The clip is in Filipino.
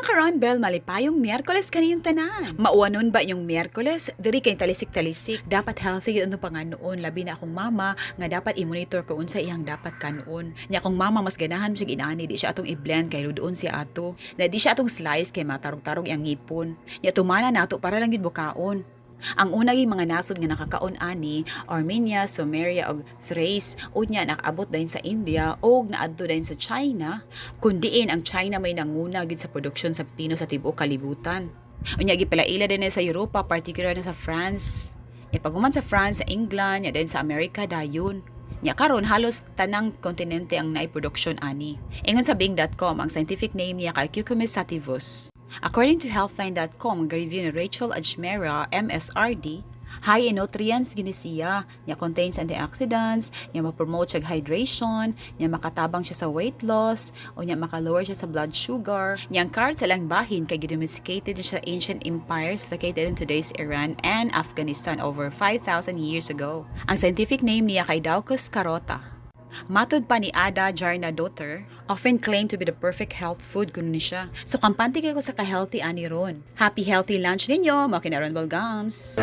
karon bel malipayong Miyerkules kaniyong tanan. Mauwanon ba yung Miyerkules? Diri kay talisik-talisik. Dapat healthy yun pa nga noon. Labi na akong mama nga dapat i-monitor ko unsa iyang dapat kanon. Nya akong mama mas ganahan siya inani di siya atong i-blend kay doon siya ato. Na di siya atong slice kay matarog-tarog yang ngipon. Nya tumana nato para lang gid bukaon. Ang unang mga nasod nga nakakaon ani, Armenia, Sumeria ug Thrace, unya nakaabot dayon sa India ug naadto dayon sa China, kundiin ang China may nanguna gid sa produksyon sa pino sa tibuok kalibutan. Unya gipalaila din sa Europa, particular na sa France. Ipaguman sa France, sa England, nya din sa Amerika dayon. Nya karon halos tanang kontinente ang naiproduksyon ani. Ingon sa Bing.com, ang scientific name niya kay Cucumis sativus. According to Healthline.com, ang review ni Rachel Ajmera, MSRD, high in nutrients gini siya, niya contains antioxidants, niya ma-promote siya hydration, niya makatabang siya sa weight loss, o niya makalower siya sa blood sugar. Niyang card sa lang bahin kay gidomesticated siya sa ancient empires located in today's Iran and Afghanistan over 5,000 years ago. Ang scientific name niya kay Daucus carota. Matod pa ni Ada Jarnadotter, often claimed to be the perfect health food kuno ni siya. So kampante kayo sa ka-healthy ani ron. Happy healthy lunch ninyo, mga kinaron Balgams!